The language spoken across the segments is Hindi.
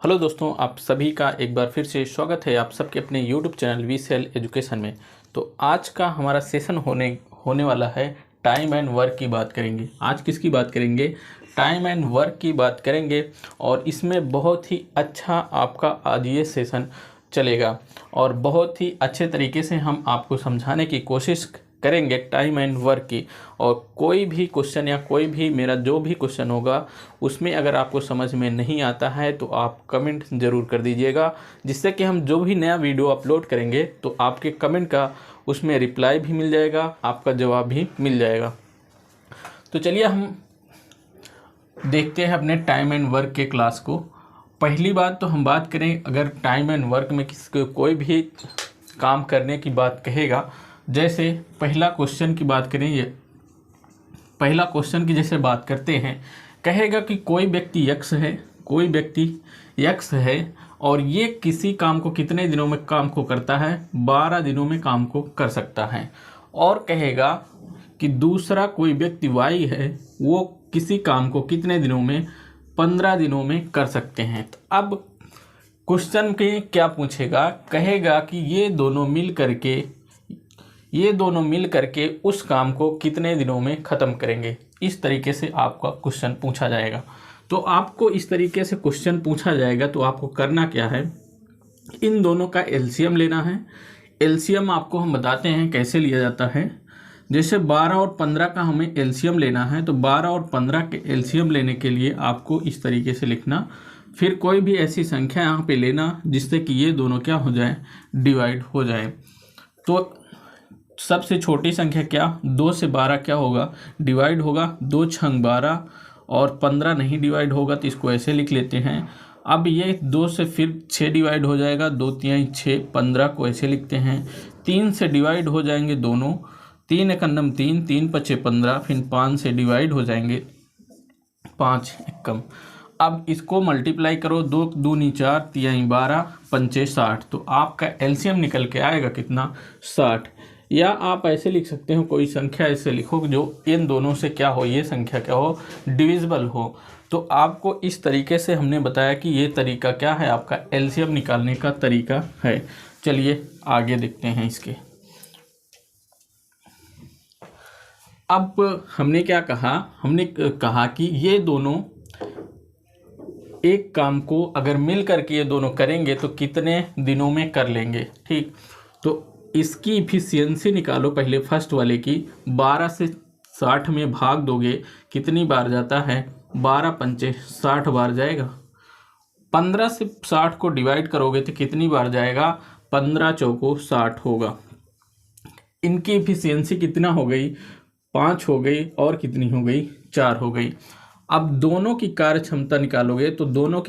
हेलो दोस्तों, आप सभी का एक बार फिर से स्वागत है आप सबके अपने यूट्यूब चैनल वीसीएल एजुकेशन में। तो आज का हमारा सेशन होने वाला है टाइम एंड वर्क की बात करेंगे। आज किसकी बात करेंगे? टाइम एंड वर्क की बात करेंगे। और इसमें बहुत ही अच्छा आपका आज ये सेशन चलेगा और बहुत ही अच्छे तरीके से हम आपको समझाने की कोशिश करेंगे टाइम एंड वर्क की। और कोई भी क्वेश्चन या कोई भी मेरा जो भी क्वेश्चन होगा उसमें अगर आपको समझ में नहीं आता है तो आप कमेंट ज़रूर कर दीजिएगा, जिससे कि हम जो भी नया वीडियो अपलोड करेंगे तो आपके कमेंट का उसमें रिप्लाई भी मिल जाएगा, आपका जवाब भी मिल जाएगा। तो चलिए हम देखते हैं अपने टाइम एंड वर्क के क्लास को। पहली बात तो हम बात करें, अगर टाइम एंड वर्क में कोई भी काम करने की बात कहेगा, जैसे पहला क्वेश्चन की बात करें, ये पहला क्वेश्चन की जैसे बात करते हैं, कहेगा कि कोई व्यक्ति यक्स है और ये किसी काम को कितने दिनों में काम को करता है? 12 दिनों में काम को कर सकता है। और कहेगा कि दूसरा कोई व्यक्ति वाई है, वो किसी काम को कितने दिनों में? 15 दिनों में कर सकते हैं। तो अब क्वेश्चन के क्या पूछेगा? कहेगा कि ये दोनों मिल करके उस काम को कितने दिनों में ख़त्म करेंगे। इस तरीके से आपका क्वेश्चन पूछा जाएगा। तो आपको इस तरीके से क्वेश्चन पूछा जाएगा तो आपको करना क्या है, इन दोनों का एलसीएम लेना है। एलसीएम आपको हम बताते हैं कैसे लिया जाता है। जैसे 12 और 15 का हमें एलसीएम लेना है, तो 12 और 15 के एलसीएम लेने के लिए आपको इस तरीके से लिखना, फिर कोई भी ऐसी संख्या यहाँ पे लेना जिससे कि ये दोनों क्या हो जाए? डिवाइड हो जाए। तो सबसे छोटी संख्या क्या? 2 से 12 क्या होगा? डिवाइड होगा। 2 छंग 12 और 15 नहीं डिवाइड होगा, तो इसको ऐसे लिख लेते हैं। अब ये 2 से फिर 6 डिवाइड हो जाएगा, 2 तिहाई 6, 15 को ऐसे लिखते हैं। 3 से डिवाइड हो जाएंगे दोनों, 3 एकम 3, 3 पचे 15, फिर 5 से डिवाइड हो जाएंगे, 5 एकम। अब इसको मल्टीप्लाई करो, 2 दूनी 4, तिहाई 12, पंचे 60। तो आपका एलसीएम निकल के आएगा कितना? 60। या आप ऐसे लिख सकते हो, कोई संख्या ऐसे लिखो जो इन दोनों से क्या हो, ये संख्या क्या हो? डिविजिबल हो। तो आपको इस तरीके से हमने बताया कि ये तरीका क्या है, आपका एलसीएम निकालने का तरीका है। चलिए आगे देखते हैं इसके। अब हमने क्या कहा? हमने कहा कि ये दोनों एक काम को अगर मिल करके ये दोनों करेंगे तो कितने दिनों में कर लेंगे। ठीक, तो इसकी इफिशियंसी निकालो पहले फर्स्ट वाले की। 12 से 60 में भाग दोगे, कितनी बार जाता है? 12 पंचे 60 बार जाएगा। 15 से 60 को डिवाइड करोगे तो कितनी बार जाएगा? 15 चौको 60 होगा। इनकी इफिशियंसी कितना हो गई? 5 हो गई, और कितनी हो गई? 4 हो गई। अब दोनों की कार्य क्षमता निकालोगे तो दोनों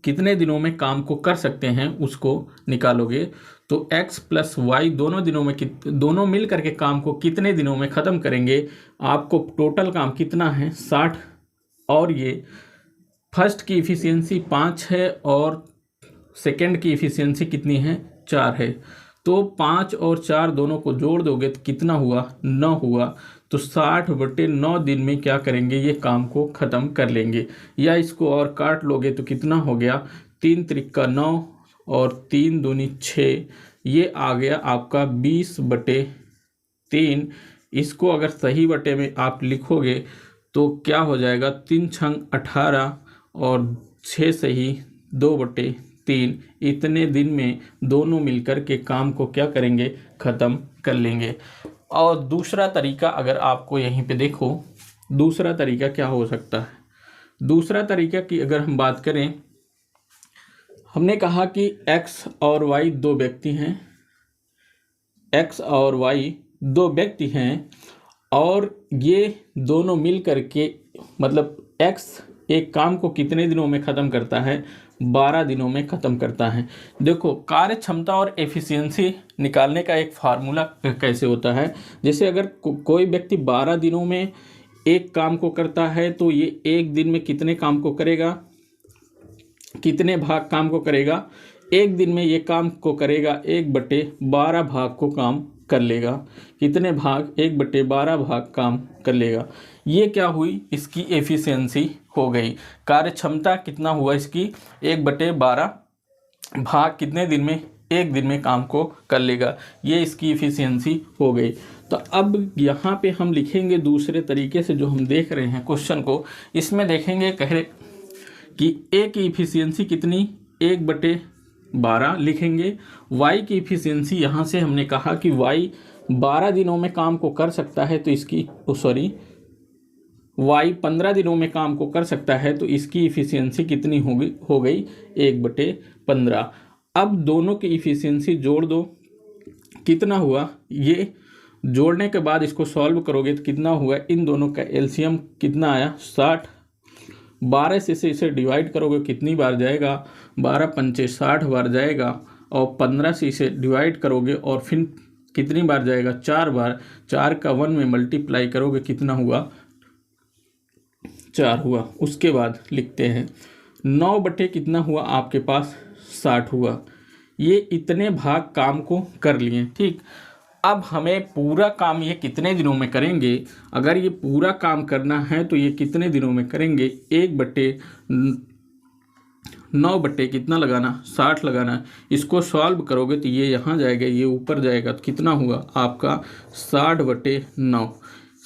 कितने दिनों में काम को कर सकते हैं उसको निकालोगे। तो x प्लस वाई दोनों मिल करके काम को कितने दिनों में ख़त्म करेंगे। आपको टोटल काम कितना है? 60। और ये फर्स्ट की इफिशियंसी 5 है और सेकंड की इफिशियंसी कितनी है? 4 है। तो 5 और 4 दोनों को जोड़ दोगे तो कितना हुआ? 9 हुआ। तो 60/9 दिन में क्या करेंगे? ये काम को ख़त्म कर लेंगे। या इसको और काट लोगे तो कितना हो गया? 3 त्रिका 9 और 3 दूनी 6, ये आ गया आपका 20/3। इसको अगर सही बटे में आप लिखोगे तो क्या हो जाएगा? 3 छंग 18 और 6 सही 2/3। इतने दिन में दोनों मिलकर के काम को क्या करेंगे? ख़त्म कर लेंगे। और दूसरा तरीका अगर आपको यहीं पे देखो, दूसरा तरीका क्या हो सकता है? दूसरा तरीका की अगर हम बात करें, हमने कहा कि x और y दो व्यक्ति हैं, x और y दो व्यक्ति हैं और ये दोनों मिल करके, मतलब x एक काम को कितने दिनों में ख़त्म करता है? 12 दिनों में ख़त्म करता है। देखो, कार्य क्षमता और एफिशिएंसी निकालने का एक फार्मूला कैसे होता है। जैसे अगर कोई व्यक्ति 12 दिनों में एक काम को करता है तो ये एक दिन में कितने काम को करेगा? कितने भाग काम को करेगा? एक दिन में ये काम को करेगा 1/12 भाग को काम कर लेगा। कितने भाग? 1/12 भाग काम कर लेगा। ये क्या हुई? इसकी एफिशिएंसी हो गई। कार्य क्षमता कितना हुआ इसकी 1/12 भाग कितने दिन में, 1 दिन में काम को कर लेगा, ये इसकी इफ़िशियंसी हो गई। तो अब यहाँ पे हम लिखेंगे दूसरे तरीके से जो हम देख रहे हैं क्वेश्चन को, इसमें देखेंगे कहे कि ए की इफ़िशियंसी कितनी 1/12 लिखेंगे। वाई की इफ़िशियंसी यहाँ से हमने कहा कि वाई 12 दिनों में काम को कर सकता है, तो इसकी वाई 15 दिनों में काम को कर सकता है, तो इसकी इफ़िशियंसी कितनी हो गई 1/15। अब दोनों की इफ़िशियंसी जोड़ दो, कितना हुआ, ये जोड़ने के बाद इसको सॉल्व करोगे तो कितना हुआ, इन दोनों का एलसीएम कितना आया 60। 12 से इसे डिवाइड करोगे कितनी बार जाएगा, 12 पंचे 60 बार जाएगा, और 15 से इसे डिवाइड करोगे और फिर कितनी बार जाएगा, 4 बार। 4 का 1 में मल्टीप्लाई करोगे कितना हुआ, 4 हुआ। उसके बाद लिखते हैं 9 बटे कितना हुआ आपके पास 60 हुआ। ये इतने भाग काम को कर लिए, ठीक। अब हमें पूरा काम ये कितने दिनों में करेंगे, अगर ये पूरा काम करना है तो ये कितने दिनों में करेंगे, 1/9 बटे कितना लगाना 60 लगाना। इसको सॉल्व करोगे तो ये यहाँ जाएगा, ये ऊपर जाएगा, तो कितना हुआ आपका 60/9।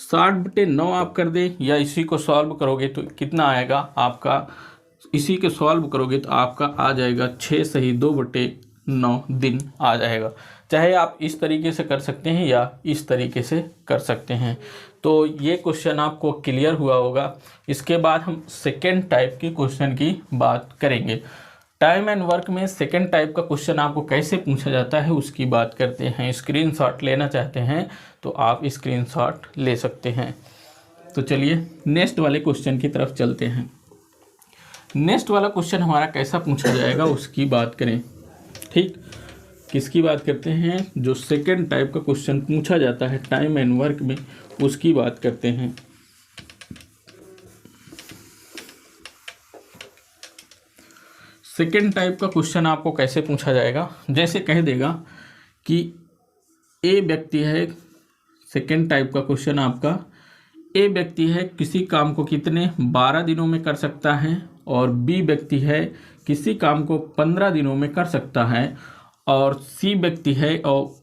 60/9 आप कर दें, या इसी को सॉल्व करोगे तो कितना आएगा आपका, इसी के सॉल्व करोगे तो आपका आ जाएगा 6 सही 2/9 दिन आ जाएगा। चाहे आप इस तरीके से कर सकते हैं या इस तरीके से कर सकते हैं। तो ये क्वेश्चन आपको क्लियर हुआ होगा। इसके बाद हम सेकेंड टाइप के क्वेश्चन की बात करेंगे। टाइम एंड वर्क में सेकेंड टाइप का क्वेश्चन आपको कैसे पूछा जाता है उसकी बात करते हैं। स्क्रीनशॉट लेना चाहते हैं तो आप स्क्रीनशॉट ले सकते हैं। तो चलिए नेक्स्ट वाले क्वेश्चन की तरफ चलते हैं। नेक्स्ट वाला क्वेश्चन हमारा कैसा पूछा जाएगा उसकी बात करें, ठीक। किसकी बात करते हैं, जो सेकेंड टाइप का क्वेश्चन पूछा जाता है टाइम एंड वर्क में, उसकी बात करते हैं। सेकेंड टाइप का क्वेश्चन आपको कैसे पूछा जाएगा, जैसे कह देगा कि ए व्यक्ति है, सेकेंड टाइप का क्वेश्चन आपका, ए व्यक्ति है किसी काम को कितने 12 दिनों में कर सकता है, और बी व्यक्ति है किसी काम को 15 दिनों में कर सकता है, और सी व्यक्ति है और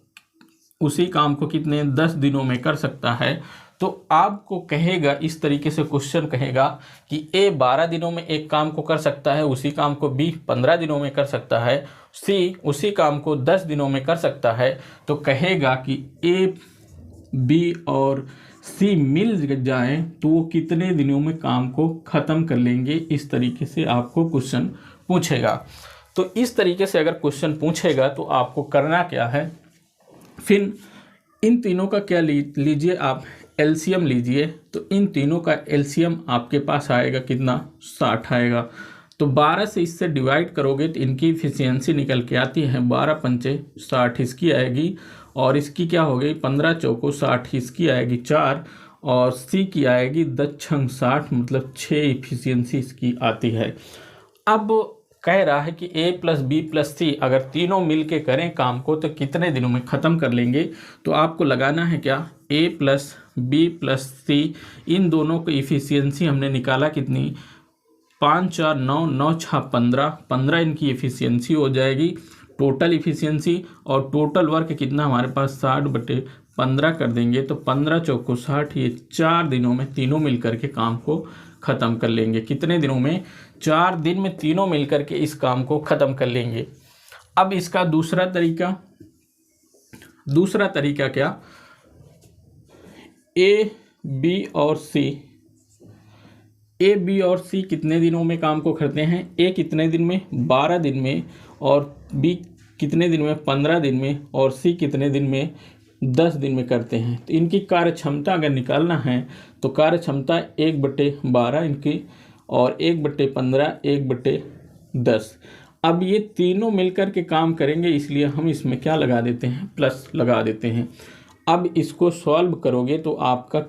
उसी काम को कितने 10 दिनों में कर सकता है। तो आपको कहेगा, इस तरीके से क्वेश्चन कहेगा कि ए 12 दिनों में एक काम को कर सकता है, उसी काम को बी 15 दिनों में कर सकता है, सी उसी काम को 10 दिनों में कर सकता है। तो कहेगा कि ए बी और सी मिल जाएं तो वो कितने दिनों में काम को ख़त्म कर लेंगे। इस तरीके से आपको क्वेश्चन पूछेगा। तो इस तरीके से अगर क्वेश्चन पूछेगा तो आपको करना क्या है, फिर इन तीनों का क्या लीजिए आप एलसीएम लीजिए। तो इन तीनों का एलसीएम आपके पास आएगा कितना 60 आएगा। तो 12 से इससे डिवाइड करोगे तो इनकी इफिशियंसी निकल के आती है 12 पंचे 60 इसकी आएगी, और इसकी क्या हो गई 15 चौको 60 इसकी आएगी 4, और सी की आएगी 10 छंग 60 मतलब 6 इफिशियंसी इसकी आती है। अब कह रहा है कि ए प्लस बी प्लस सी अगर तीनों मिल के करें काम को तो कितने दिनों में ख़त्म कर लेंगे। तो आपको लगाना है क्या, ए प्लस बी प्लस सी, इन दोनों की इफिशियंसी हमने निकाला कितनी 5 4 9 9 6 15 इनकी इफिशियंसी हो जाएगी टोटल इफिशियंसी, और टोटल वर्क कितना हमारे पास 60/15 कर देंगे तो 15 चौको 60, ये 4 दिनों में तीनों मिलकर के काम को ख़त्म कर लेंगे। कितने दिनों में, 4 दिन में तीनों मिलकर के इस काम को ख़त्म कर लेंगे। अब इसका दूसरा तरीका क्या, ए बी और सी कितने दिनों में काम को करते हैं, ए कितने दिन में 12 दिन में, और बी कितने दिन में 15 दिन में, और सी कितने दिन में 10 दिन में करते हैं। तो इनकी कार्य क्षमता अगर निकालना है तो कार्य क्षमता 1/12 इनकी, और 1/15 1/10। अब ये तीनों मिलकर के काम करेंगे, इसलिए हम इसमें क्या लगा देते हैं, प्लस लगा देते हैं। अब इसको सॉल्व करोगे तो आपका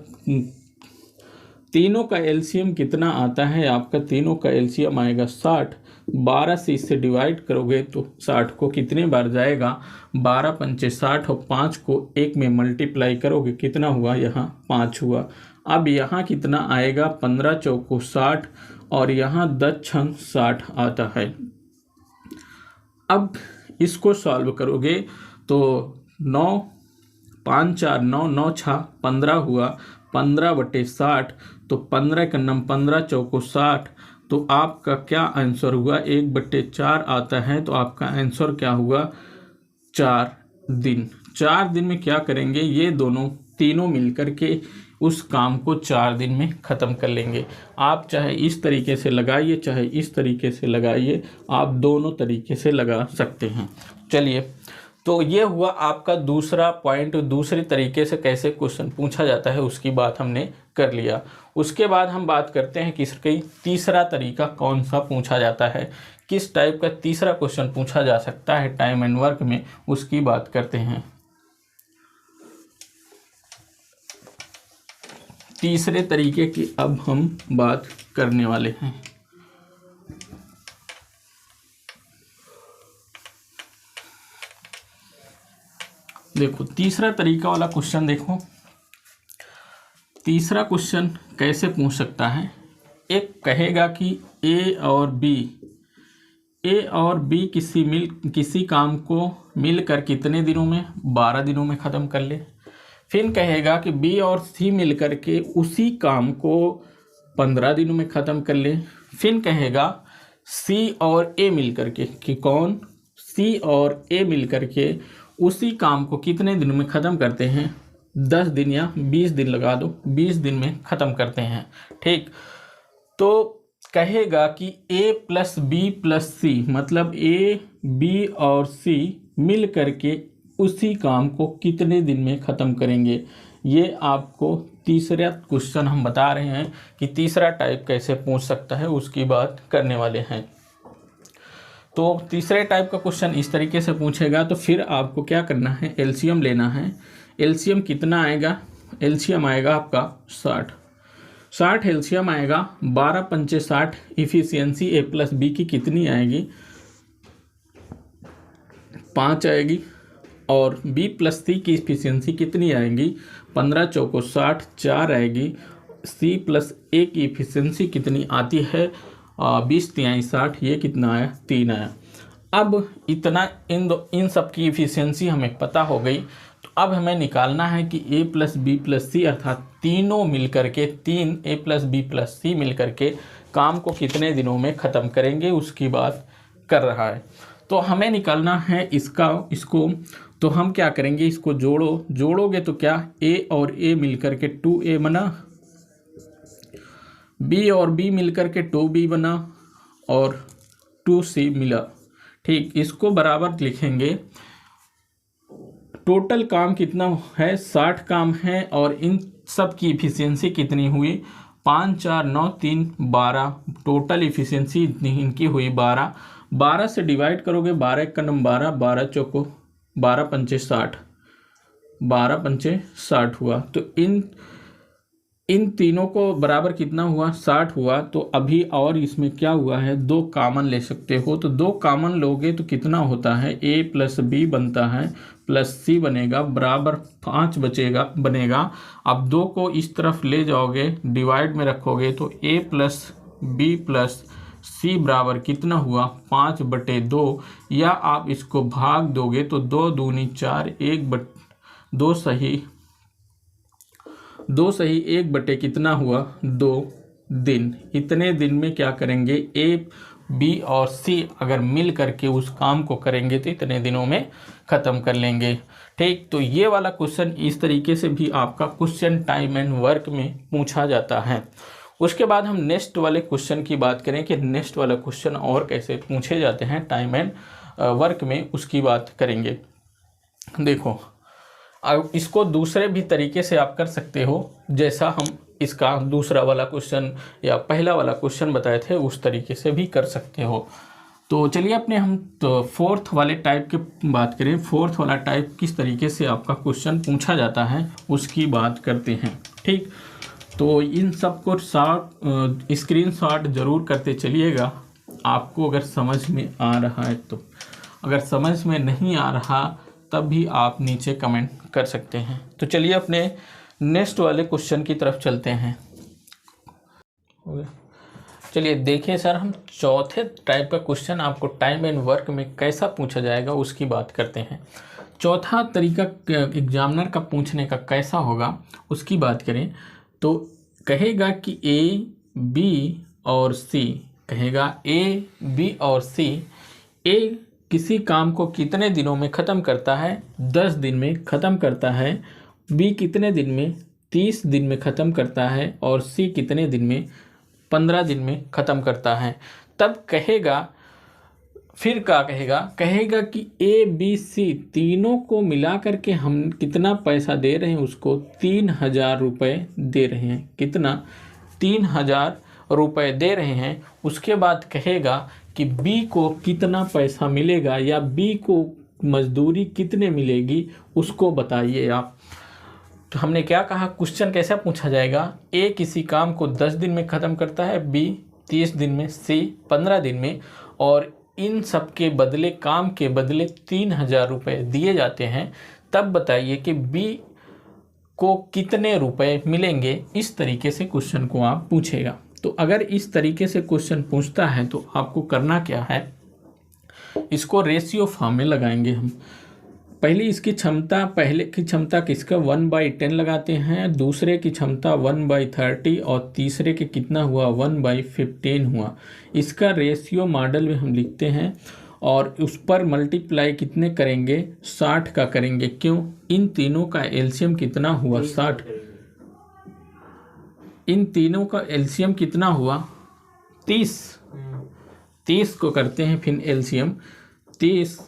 तीनों का एलसीएम कितना आता है, आपका तीनों का एलसीएम आएगा 60। 12 से इससे डिवाइड करोगे तो 60 को कितने बार जाएगा, 12 पंचे 60, और 5 को 1 में मल्टीप्लाई करोगे कितना हुआ, यहाँ 5 हुआ। अब यहाँ कितना आएगा 15 चौको 60, और यहाँ 10 छंग 60 आता है। अब इसको सॉल्व करोगे तो 9 5 4 9 9 6 15 हुआ, 15/60 तो 15 का नम 15 चौको 60, तो आपका क्या आंसर हुआ 1/4 आता है। तो आपका आंसर क्या हुआ 4 दिन। 4 दिन में क्या करेंगे, ये दोनों तीनों मिलकर के उस काम को 4 दिन में ख़त्म कर लेंगे। आप चाहे इस तरीके से लगाइए चाहे इस तरीके से लगाइए, आप दोनों तरीके से लगा सकते हैं। चलिए, तो ये हुआ आपका दूसरा पॉइंट, दूसरे तरीके से कैसे क्वेश्चन पूछा जाता है उसकी बात हमने कर लिया। उसके बाद हम बात करते हैं किसकी तीसरा तरीका कौन सा पूछा जाता है, किस टाइप का तीसरा क्वेश्चन पूछा जा सकता है टाइम एंड वर्क में, उसकी बात करते हैं। तीसरे तरीके की अब हम बात करने वाले हैं। देखो तीसरा तरीका वाला क्वेश्चन देखो, तीसरा क्वेश्चन कैसे पूछ सकता है। एक कहेगा कि ए और बी किसी काम को मिलकर कितने दिनों में 12 दिनों में ख़त्म कर ले। फिर कहेगा कि बी और सी मिलकर के उसी काम को 15 दिनों में ख़त्म कर ले। फिर कहेगा सी और ए मिलकर के कि कौन सी और ए मिलकर के उसी काम को कितने दिनों में ख़त्म करते हैं, 10 दिन या 20 दिन लगा दो, 20 दिन में ख़त्म करते हैं। ठीक, तो कहेगा कि a + b + c मतलब a, b और c मिल करके उसी काम को कितने दिन में ख़त्म करेंगे। ये आपको तीसरा क्वेश्चन हम बता रहे हैं कि तीसरा टाइप कैसे पूछ सकता है, उसकी बात करने वाले हैं। तो तीसरे टाइप का क्वेश्चन इस तरीके से पूछेगा, तो फिर आपको क्या करना है, एलसीएम लेना है। एलसीएम कितना आएगा, एलसीएम आएगा आपका 60 एलसीएम आएगा, 12 पंचे 60। इफिशियंसी a + b की कितनी आएगी, 5 आएगी। और b + c की इफिशियंसी कितनी आएगी, 15 चौको 60, 4 आएगी। c + a की इफिशियंसी कितनी आती है, 20 × 60, ये कितना आया, 3 आया। अब इतना इन सब की इफिशियंसी हमें पता हो गई, तो अब हमें निकालना है कि a + b + c अर्थात तीनों मिलकर के, 3 a + b + c मिलकर के काम को कितने दिनों में ख़त्म करेंगे, उसकी बात कर रहा है। तो हमें निकालना है इसको, तो हम क्या करेंगे, इसको जोड़ोगे तो क्या a और a मिलकर के 2a बना, b और b मिलकर के 2b बना और 2c मिला। ठीक, इसको बराबर लिखेंगे। टोटल काम कितना है, 60 काम है और इन सब की इफिशियंसी कितनी हुई, 5 4 9 3 12, टोटल इफिशियंसी इनकी हुई 12। 12 से डिवाइड करोगे, 12 का नम 12, 12 चौको 12 पंचे 60, 12 पंचे 60 हुआ। तो इन तीनों को बराबर कितना हुआ, 60 हुआ। तो अभी और इसमें क्या हुआ है, 2 कॉमन ले सकते हो, तो 2 कॉमन लोगे तो कितना होता है, a + b बनता है प्लस c बनेगा, बराबर 5 बनेगा। अब 2 को इस तरफ ले जाओगे, डिवाइड में रखोगे तो a + b + c बराबर कितना हुआ, 5/2, या आप इसको भाग दोगे तो 2 दूनी 4, 2 सही 1 कितना हुआ, 2 दिन। इतने दिन में क्या करेंगे, a, b और c अगर मिल करके उस काम को करेंगे तो इतने दिनों में ख़त्म कर लेंगे। ठीक, तो ये वाला क्वेश्चन इस तरीके से भी आपका क्वेश्चन टाइम एंड वर्क में पूछा जाता है। उसके बाद हम नेक्स्ट वाले क्वेश्चन की बात करें कि नेक्स्ट वाला क्वेश्चन और कैसे पूछे जाते हैं टाइम एंड वर्क में, उसकी बात करेंगे। देखो, अब इसको दूसरे भी तरीके से आप कर सकते हो, जैसा हम इसका दूसरा वाला क्वेश्चन या पहला वाला क्वेश्चन बताए थे उस तरीके से भी कर सकते हो। तो चलिए अपने हम तो फोर्थ वाले टाइप की बात करें। फोर्थ वाला टाइप किस तरीके से आपका क्वेश्चन पूछा जाता है उसकी बात करते हैं। ठीक, तो इन सब को स्क्रीनशॉट जरूर करते चलिएगा, आपको अगर समझ में आ रहा है तो। अगर समझ में नहीं आ रहा तब भी आप नीचे कमेंट कर सकते हैं। तो चलिए अपने नेक्स्ट वाले क्वेश्चन की तरफ चलते हैं। चलिए देखिए सर, हम चौथे टाइप का क्वेश्चन आपको टाइम एंड वर्क में कैसा पूछा जाएगा उसकी बात करते हैं। चौथा तरीका एग्जामिनर का पूछने का कैसा होगा उसकी बात करें तो कहेगा कि ए, बी और सी, कहेगा ए, बी और सी, ए किसी काम को कितने दिनों में ख़त्म करता है, 10 दिन में ख़त्म करता है, बी कितने दिन में, 30 दिन में ख़त्म करता है, और सी कितने दिन में, 15 दिन में ख़त्म करता है। तब कहेगा, फिर क्या कहेगा, कहेगा कि ए, बी, सी तीनों को मिला करके हम कितना पैसा दे रहे हैं, उसको 3000 रुपये दे रहे हैं। कितना? 3000 रुपये दे रहे हैं। उसके बाद कहेगा कि बी को कितना पैसा मिलेगा या बी को मजदूरी कितने मिलेगी उसको बताइए आप। तो हमने क्या कहा, क्वेश्चन कैसा पूछा जाएगा, ए किसी काम को 10 दिन में ख़त्म करता है, बी 30 दिन में, सी 15 दिन में, और इन सब के बदले, काम के बदले 3000 रुपये दिए जाते हैं। तब बताइए कि बी को कितने रुपए मिलेंगे। इस तरीके से क्वेश्चन को आप पूछेगा। तो अगर इस तरीके से क्वेश्चन पूछता है तो आपको करना क्या है, इसको रेशियो फॉर्म में लगाएंगे हम। पहले इसकी क्षमता, पहले की क्षमता किसका 1/10 लगाते हैं, दूसरे की क्षमता 1/30 और तीसरे के कितना हुआ 1/15 हुआ। इसका रेशियो मॉडल में हम लिखते हैं और उस पर मल्टीप्लाई कितने करेंगे, 60 का करेंगे। क्यों? इन तीनों का एलसीएम कितना हुआ 60, इन तीनों का एलसीएम कितना हुआ 30 को करते हैं फिर एलसीएम 30,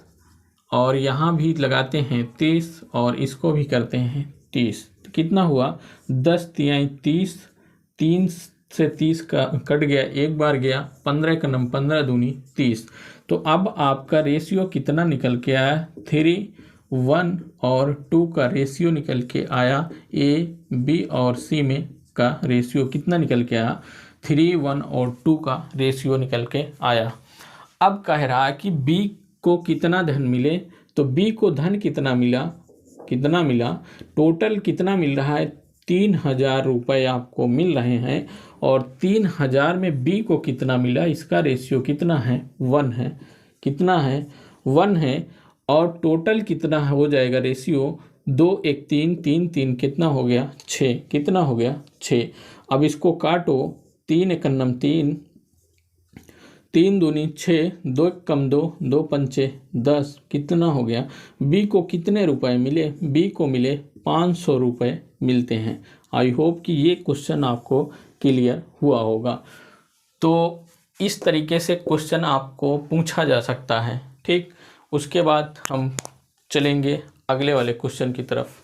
और यहाँ भी लगाते हैं 30 और इसको भी करते हैं 30। तो कितना हुआ 10 तिहाई 30, 3 से 30 का कट गया, एक बार गया, 15 का नम 15 दूनी 30। तो अब आपका रेशियो कितना निकल के आया, 3, 1 और 2 का रेशियो निकल के आया। ए, बी और सी में का रेशियो कितना निकल के आया, 3, 1 और 2 का रेशियो निकल के आया। अब कह रहा है कि बी को कितना धन मिले, तो बी को धन कितना मिला, टोटल कितना मिल रहा है, 3000 रुपये आपको मिल रहे हैं, और 3000 में बी को कितना मिला, इसका रेशियो कितना है 1 है। कितना है 1 है, और टोटल कितना हो जाएगा रेशियो 2, 1, 3, 3, 3 कितना हो गया 6, कितना हो गया 6। अब इसको काटो, 3 1 3, 3 दूनी 6, 2 1 कम 2, 2 पंचे 10, कितना हो गया। बी को कितने रुपए मिले, बी को मिले 500 रुपये मिलते हैं। आई होप कि ये क्वेश्चन आपको क्लियर हुआ होगा। तो इस तरीके से क्वेश्चन आपको पूछा जा सकता है। ठीक, उसके बाद हम चलेंगे अगले वाले क्वेश्चन की तरफ।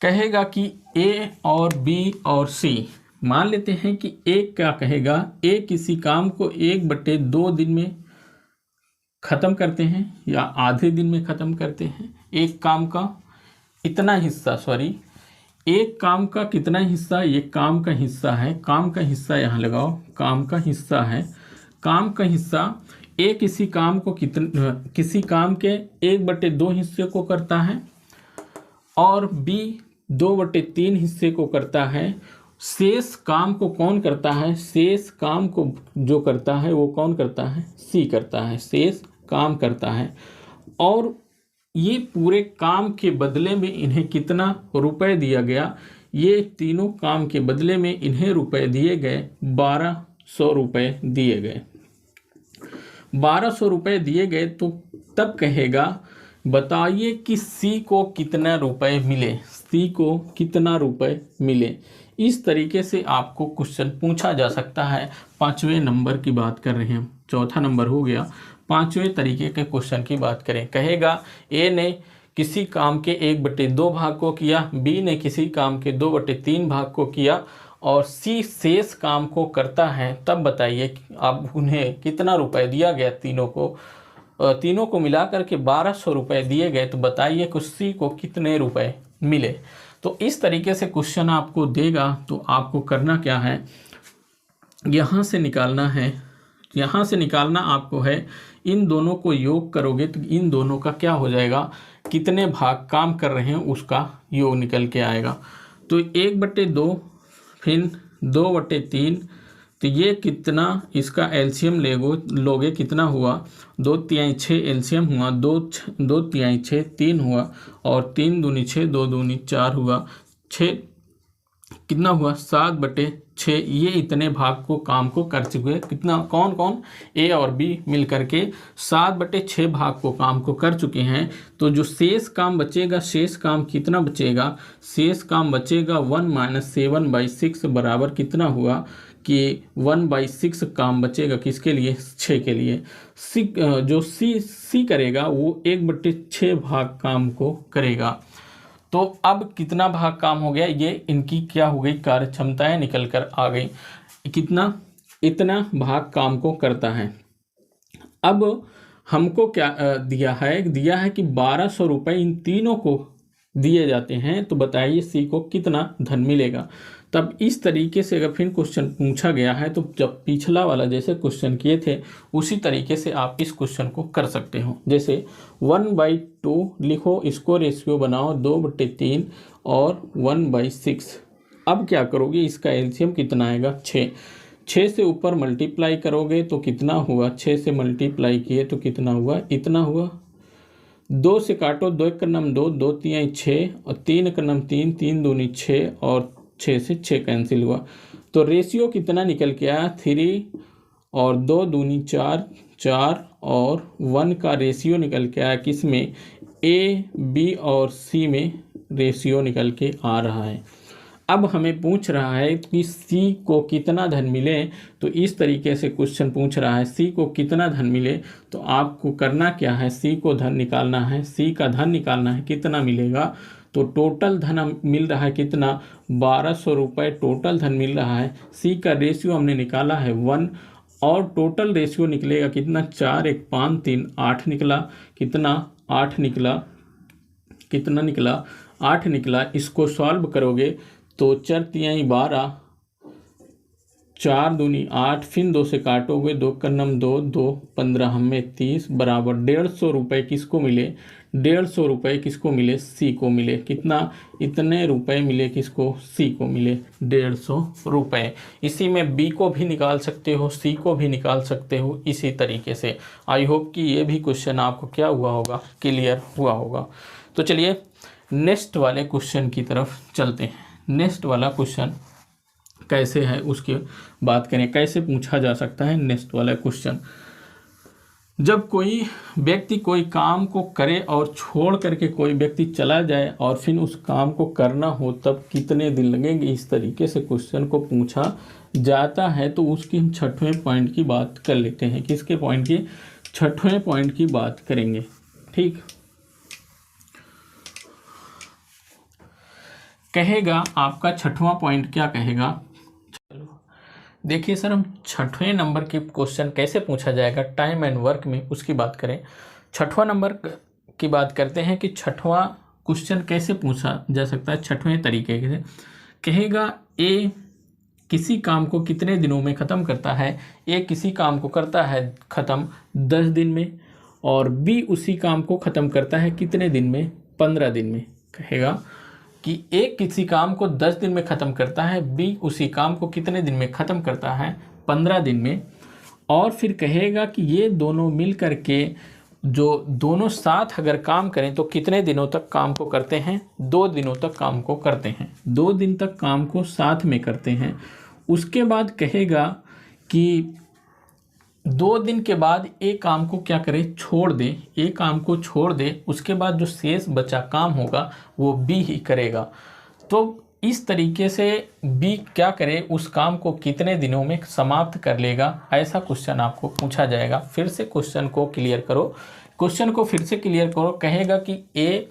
कहेगा कि ए और बी और सी, मान लेते हैं कि ए क्या कहेगा, ए किसी काम को 1/2 दिन में ख़त्म करते हैं या आधे दिन में ख़त्म करते हैं। एक काम का इतना हिस्सा, एक काम का कितना हिस्सा, ये काम का हिस्सा है, काम का हिस्सा यहाँ लगाओ, काम का हिस्सा है, काम का हिस्सा। ए किसी काम को किसी काम के 1/2 हिस्से को करता है, और बी 2/3 हिस्से को करता है। शेष काम को कौन करता है, शेष काम को जो करता है वो कौन करता है, सी करता है, शेष काम करता है। और ये पूरे काम के बदले में इन्हें कितना रुपए दिया गया, ये तीनों काम के बदले में इन्हें रुपए दिए गए 1200 रुपये दिए गए, 1200 रुपये दिए गए। तो तब कहेगा बताइए कि सी को कितना रुपए मिले, सी को कितना रुपए मिले। इस तरीके से आपको क्वेश्चन पूछा जा सकता है। 5वें नंबर की बात कर रहे हैं, चौथा नंबर हो गया। 5वें तरीके के क्वेश्चन की बात करें, कहेगा ए ने किसी काम के 1/2 भाग को किया, बी ने किसी काम के 2/3 भाग को किया, और सी शेष काम को करता है। तब बताइए अब उन्हें कितना रुपए दिया गया, तीनों को मिलाकर के 1200 रुपये दिए गए। तो बताइए कि सी को कितने रुपए मिले। तो इस तरीके से क्वेश्चन आपको देगा। तो आपको करना क्या है, यहाँ से निकालना है, यहाँ से निकालना आपको है। इन दोनों को योग करोगे तो इन दोनों का क्या हो जाएगा, कितने भाग काम कर रहे हैं उसका योग निकल के आएगा। तो 1/2 फिर 2/3, तो ये कितना, इसका एलसीएम लोगे कितना हुआ, 2×3 6 एलसीएम हुआ, 2×3 6 3 हुआ, और 3 दूनी 6 2 दूनी 4 हुआ, 6 कितना हुआ 7/6। ये इतने भाग को काम को कर चुके हैं। कितना, कौन कौन, ए और बी मिल करके 7/6 भाग को काम को कर चुके हैं। तो जो शेष काम बचेगा, शेष काम कितना बचेगा, शेष काम बचेगा 1 - 7/6 बराबर कितना हुआ कि 1/6 काम बचेगा किसके लिए, 6 के लिए। जो सी करेगा वो 1/6 भाग काम को करेगा। तो अब कितना भाग काम हो गया, ये इनकी क्या हो गई, कार्य क्षमताएं निकल कर आ गई। कितना, इतना भाग काम को करता है। अब हमको क्या दिया है कि 1200 रुपये इन तीनों को दिए जाते हैं। तो बताइए सी को कितना धन मिलेगा। तब इस तरीके से अगर फिर क्वेश्चन पूछा गया है तो जब पिछला वाला जैसे क्वेश्चन किए थे उसी तरीके से आप इस क्वेश्चन को कर सकते हो। जैसे 1/2 लिखो, इसको रेशियो बनाओ 2/3 और 1/6। अब क्या करोगे, इसका एलसीएम कितना आएगा, 6 से ऊपर मल्टीप्लाई करोगे तो कितना हुआ, 6 से मल्टीप्लाई किए तो कितना हुआ, इतना हुआ। 2 से काटो, 2 1 2, 2 3 6 और 3 1 3, 3 दूनी 6 और 6 से 6 कैंसिल हुआ। तो रेशियो कितना निकल के आया, 3 और 2 दूनी 4, 4 और 1 का रेशियो निकल के आया किसमें, ए बी और सी में रेशियो निकल के आ रहा है। अब हमें पूछ रहा है कि सी को कितना धन मिले। तो इस तरीके से क्वेश्चन पूछ रहा है सी को कितना धन मिले। तो आपको करना क्या है, सी को धन निकालना है, सी का धन निकालना है, कितना मिलेगा। तो टोटल धन मिल रहा है कितना, 1200 रुपये टोटल धन मिल रहा है। सी का रेशियो हमने निकाला है 1 और टोटल रेशियो निकलेगा कितना, 4 1 5 3 8 निकला, कितना 8 निकला, कितना निकला 8 निकला। इसको सॉल्व करोगे तो 4 3 12, 4 दूनी 8, फिर 2 से काटोगे, 2 1 2, 2 15 हमें 30 बराबर 150 रुपये किसको मिले, 150 रुपये किसको मिले, सी को मिले। कितना, इतने रुपए मिले किसको, सी को मिले 150 रुपये। इसी में बी को भी निकाल सकते हो, सी को भी निकाल सकते हो इसी तरीके से। आई होप कि ये भी क्वेश्चन आपको क्या हुआ होगा, क्लियर हुआ होगा। तो चलिए नेक्स्ट वाले क्वेश्चन की तरफ चलते हैं। नेक्स्ट वाला क्वेश्चन कैसे है उसकी बात करें, कैसे पूछा जा सकता है नेक्स्ट वाला क्वेश्चन। जब कोई व्यक्ति कोई काम को करे और छोड़ करके कोई व्यक्ति चला जाए और फिर उस काम को करना हो तब कितने दिन लगेंगे, इस तरीके से क्वेश्चन को पूछा जाता है। तो उसकी हम 6वें पॉइंट की बात कर लेते हैं। किसके पॉइंट की, 6वें पॉइंट की बात करेंगे। ठीक, कहेगा आपका 6वां पॉइंट क्या कहेगा। चलो देखिए सर, हम 6वें नंबर के क्वेश्चन कैसे पूछा जाएगा टाइम एंड वर्क में, उसकी बात करें। 6वां नंबर की बात करते हैं कि 6वां क्वेश्चन कैसे पूछा जा सकता है 6वें तरीके से। कहेगा ए किसी काम को कितने दिनों में ख़त्म करता है। ए किसी काम को करता है ख़त्म 10 दिन में और बी उसी काम को ख़त्म करता है कितने दिन में, 15 दिन में। कहेगा कि ए किसी काम को 10 दिन में ख़त्म करता है, बी उसी काम को कितने दिन में ख़त्म करता है, 15 दिन में। और फिर कहेगा कि ये दोनों मिल कर के जो दोनों साथ अगर काम करें तो कितने दिनों तक काम को करते हैं, 2 दिनों तक काम को करते हैं, 2 दिन तक काम को साथ में करते हैं। उसके बाद कहेगा कि 2 दिन के बाद एक काम को क्या करे, छोड़ दे, एक काम को छोड़ दे, उसके बाद जो शेष बचा काम होगा वो बी ही करेगा। तो इस तरीके से बी क्या करे, उस काम को कितने दिनों में समाप्त कर लेगा, ऐसा क्वेश्चन आपको पूछा जाएगा। फिर से क्वेश्चन को क्लियर करो, क्वेश्चन को फिर से क्लियर करो। कहेगा कि ए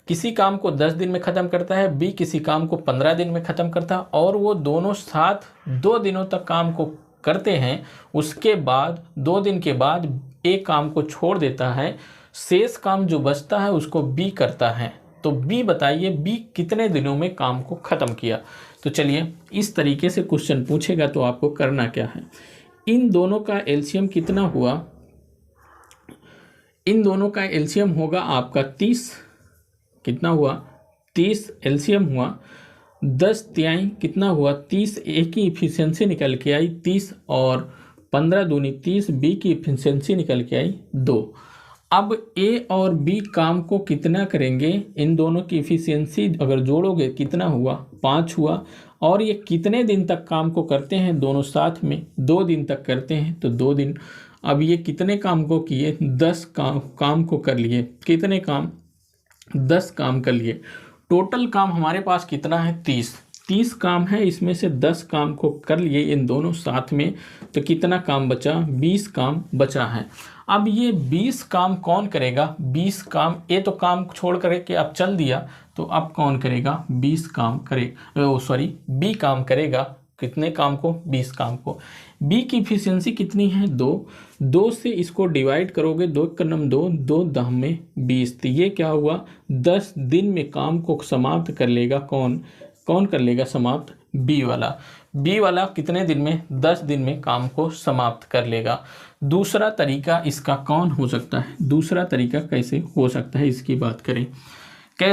किसी काम को 10 दिन में ख़त्म करता है, बी किसी काम को 15 दिन में ख़त्म करता है और वो दोनों साथ 2 दिनों तक काम को करते हैं। उसके बाद 2 दिन के बाद एक काम को छोड़ देता है, शेष काम जो बचता है उसको बी करता है। तो बी बताइए बी कितने दिनों में काम को ख़त्म किया। तो चलिए इस तरीके से क्वेश्चन पूछेगा तो आपको करना क्या है, इन दोनों का एलसीएम कितना हुआ, इन दोनों का एलसीएम होगा आपका 30 कितना हुआ 30 एलसीएम हुआ 10 तिहाई कितना हुआ 30, ए की इफिशियंसी निकल के आई 30 और 15 दूनी 30, बी की इफिशियंसी निकल के आई 2। अब ए और बी काम को कितना करेंगे, इन दोनों की इफिशियंसी अगर जोड़ोगे कितना हुआ 5 हुआ। और ये कितने दिन तक काम को करते हैं दोनों साथ में, 2 दिन तक करते हैं तो 2 दिन। अब ये कितने काम को किए 10 काम को कर लिए, कितने काम 10 काम कर लिए। टोटल काम हमारे पास कितना है 30 काम है, इसमें से 10 काम को कर लिए इन दोनों साथ में, तो कितना काम बचा 20 काम बचा है। अब ये 20 काम कौन करेगा, 20 काम ये तो काम छोड़ करके अब चल दिया, तो अब कौन करेगा 20 काम बी काम करेगा। कितने काम को 20 काम को। बी की इफिशियंसी कितनी है 2 से इसको डिवाइड करोगे 2 का नम 2, 2 10 में 20, तो ये क्या हुआ 10 दिन में काम को समाप्त कर लेगा। कौन कर लेगा समाप्त, बी वाला कितने दिन में 10 दिन में काम को समाप्त कर लेगा। दूसरा तरीका इसका कौन हो सकता है, दूसरा तरीका कैसे हो सकता है इसकी बात करें। कह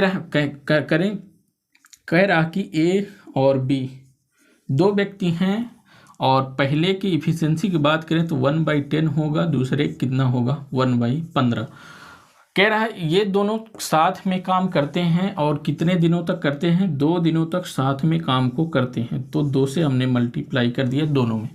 रहा कि ए और बी 2 व्यक्ति हैं और पहले की इफिशियंसी की बात करें तो 1/10 होगा, दूसरे कितना होगा 1/15। कह रहा है ये दोनों साथ में काम करते हैं और कितने दिनों तक करते हैं 2 दिनों तक साथ में काम को करते हैं, तो 2 से हमने मल्टीप्लाई कर दिया दोनों में।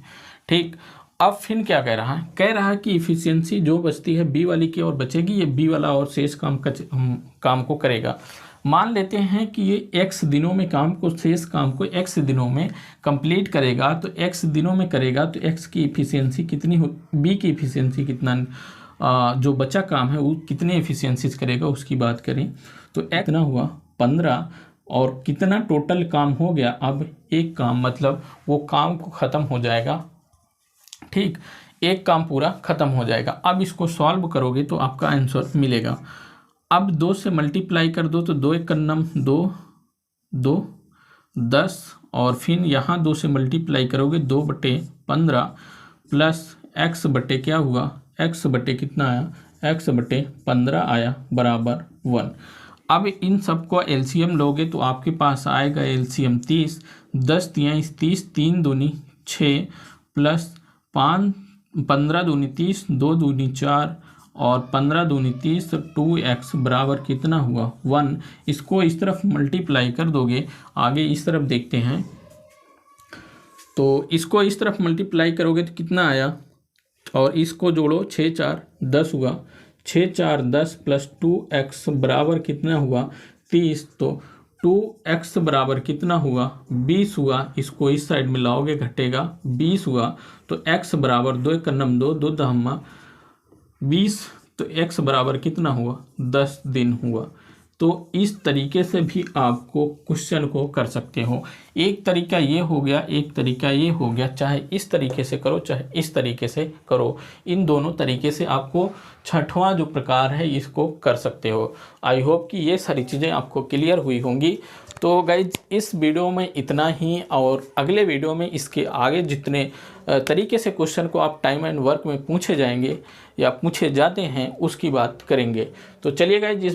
ठीक, अब फिर क्या कह रहा है कि इफिशियंसी जो बचती है बी वाली की और बचेगी, ये बी वाला और शेष काम को करेगा। मान लेते हैं कि ये x दिनों में शेष काम को x दिनों में कंप्लीट करेगा, तो x दिनों में करेगा तो x की इफिशियंसी कितनी हो, b की इफिशियंसी कितना जो बचा काम है वो कितने एफिशिएंसी करेगा उसकी बात करें तो कितना हुआ 15 और कितना टोटल काम हो गया। अब एक काम मतलब वो काम को ख़त्म हो जाएगा, ठीक, एक काम पूरा ख़त्म हो जाएगा। अब इसको सॉल्व करोगे तो आपका आंसर मिलेगा। अब 2 से मल्टीप्लाई कर दो तो 2 एक नम 2 10 और फिर यहाँ 2 से मल्टीप्लाई करोगे 2/15 प्लस x बटे क्या हुआ x बटे कितना आया x बटे 15 आया बराबर 1। अब इन सबको एलसीएम लोगे तो आपके पास आएगा एलसीएम 30, 10 तिहाई 30, 3 दूनी 6 प्लस 5 15 दूनी 30, 2 दूनी 4 और 15 दूनी 30, 2x बराबर कितना हुआ 1। इसको इस तरफ मल्टीप्लाई कर दोगे, आगे इस तरफ देखते हैं तो इसको इस तरफ मल्टीप्लाई करोगे तो कितना आया और इसको जोड़ो 6 4 10 हुआ, 6 4 10 प्लस 2x बराबर कितना हुआ 30, तो 2x बराबर कितना हुआ 20 हुआ। इसको इस साइड में लाओगे घटेगा 20 हुआ, तो x बराबर 2 एक नम 2 2 दहमा 20, तो x बराबर कितना हुआ 10 दिन हुआ। तो इस तरीके से भी आपको क्वेश्चन को कर सकते हो। एक तरीका ये हो गया, एक तरीका ये हो गया, चाहे इस तरीके से करो चाहे इस तरीके से करो, इन दोनों तरीके से आपको छठवां जो प्रकार है इसको कर सकते हो। आई होप कि ये सारी चीज़ें आपको क्लियर हुई होंगी। तो गाइज इस वीडियो में इतना ही, और अगले वीडियो में इसके आगे जितने तरीके से क्वेश्चन को आप टाइम एंड वर्क में पूछे जाएंगे या पूछे जाते हैं उसकी बात करेंगे। तो चलिए गाइज इस